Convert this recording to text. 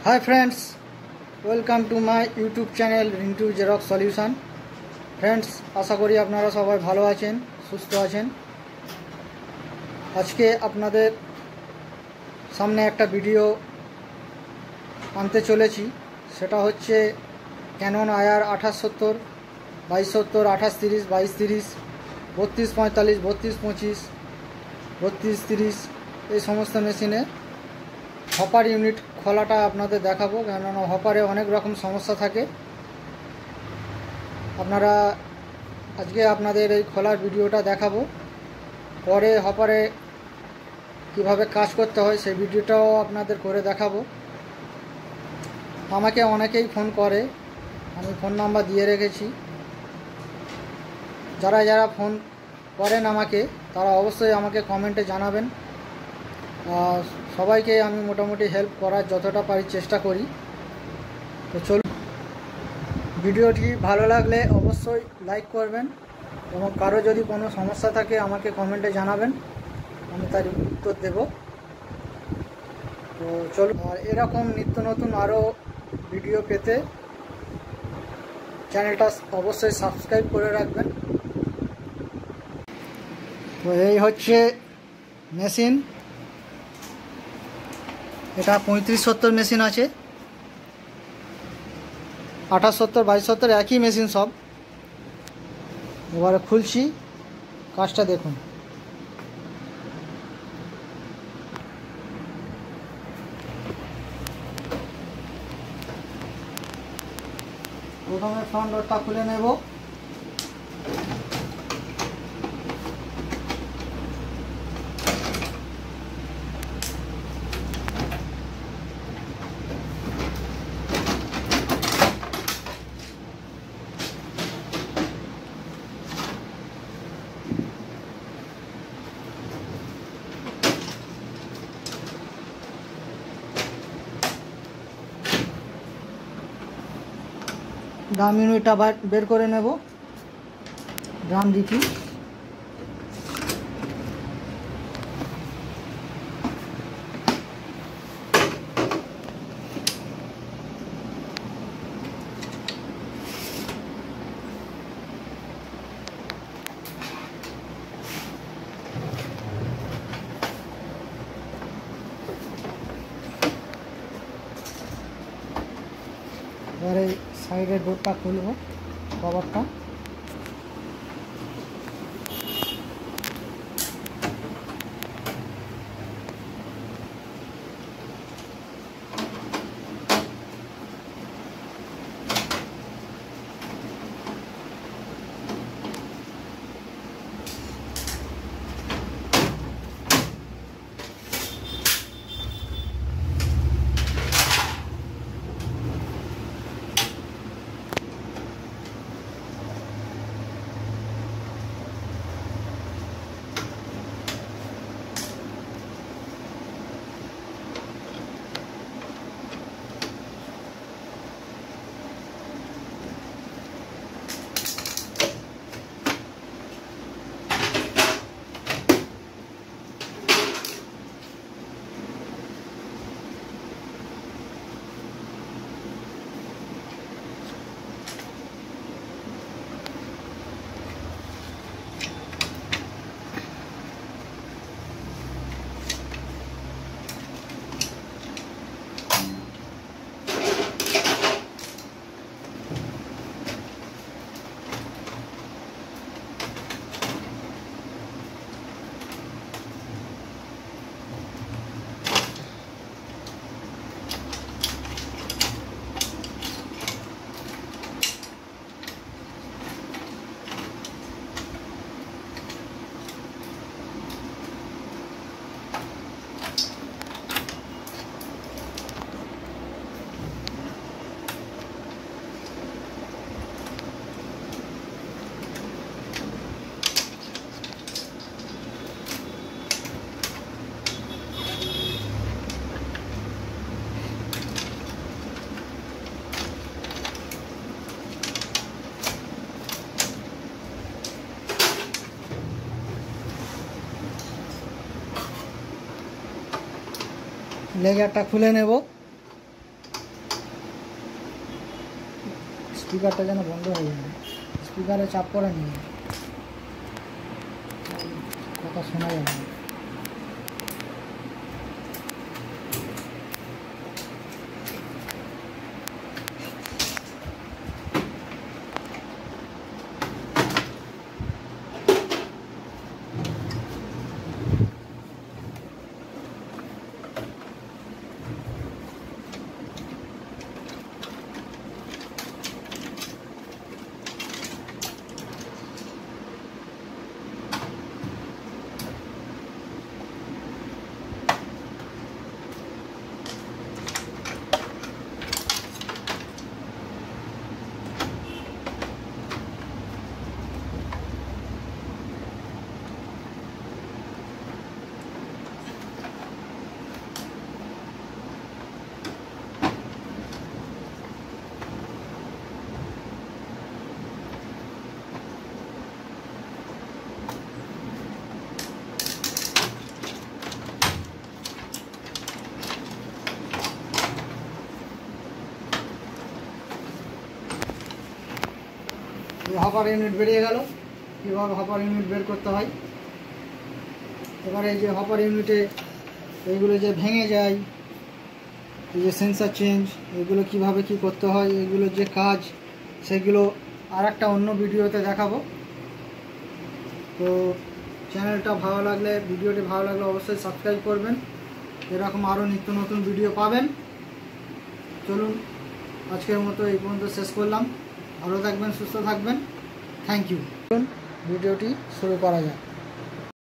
Hi friends, welcome to my YouTube channel Rintu xerox solution. Friends, आशा करी आपनारा सबाई भालो आछेन, सुस्थ आछेन। आज के आपनादेर सामने एक भिडियो आनते चलेछि, सेटा होच्छे कैनन आईआर 2870, 2270, 2830, 2230, 3245, 3225, 3230 এই সমস্ত মেশিনে হপার ইউনিট খোলাটা আপনাদের দেখাবো। কেননা হপারে অনেক রকম সমস্যা থাকে। আপনারা আজকে আপনাদের এই খোলার ভিডিওটা দেখাবো। পরে হপারে কিভাবে কাজ করতে হয় সেই ভিডিওটাও আপনাদের করে দেখাবো। আমাকে অনেকেই ফোন করে, আমি ফোন নাম্বার দিয়ে রেখেছি। যারা যারা ফোন করেন আমাকে, তারা অবশ্যই আমাকে কমেন্টে জানাবেন। সবাইকে আমি মোটামুটি হেল্প করার যতটা পারি চেষ্টা করি। তো চলুন, ভিডিওটি ভালো লাগলে অবশ্যই লাইক করবেন এবং কারো যদি কোনো সমস্যা থাকে আমাকে কমেন্টে জানাবেন, আমি তার উত্তর দেব। তো চলুন, আর এরকম নিত্য নতুন আরও ভিডিও পেতে চ্যানেলটা অবশ্যই সাবস্ক্রাইব করে রাখবেন। তো এই হচ্ছে মেশিন, এটা 3570 মেশিন আছে, 2870, 2270 একই মেশিন সব। এবারে খুলছি, কাজটা দেখুন। প্রথমে ফ্রন্ট ডোরটা খুলে নেব। ড্রাম ইউনিটটা বের করে নেব, ড্রাম ডিকি। এবারে সাইডের ডোরটা খুলব, কভারটা। লেগারটা খুলে নেব। স্পিকারটা যেন বন্ধ হয়ে যায়, স্পিকারে চাপ পড়ে নিয়ে কথা শোনা যাবে না। হপার ইউনিট বেরিয়ে গেল। কীভাবে হপার ইউনিট বের করতে হয়, এবারে এই যে হপার ইউনিটে এইগুলো যে ভেঙে যায়, এই যে সেন্সার চেঞ্জ, এগুলো কিভাবে কি করতে হয়, এগুলো যে কাজ, সেগুলো আর একটা অন্য ভিডিওতে দেখাবো। তো চ্যানেলটা ভালো লাগলে, ভিডিওটি ভালো লাগলে অবশ্যই সাবস্ক্রাইব করবেন, এরকম আরও নিত্য নতুন ভিডিও পাবেন। চলুন আজকের মতো এই পর্যন্ত শেষ করলাম। ভালো থাকবেন, সুস্থ থাকবেন। Thank you. ভিডিওটি শুরু করা যাক।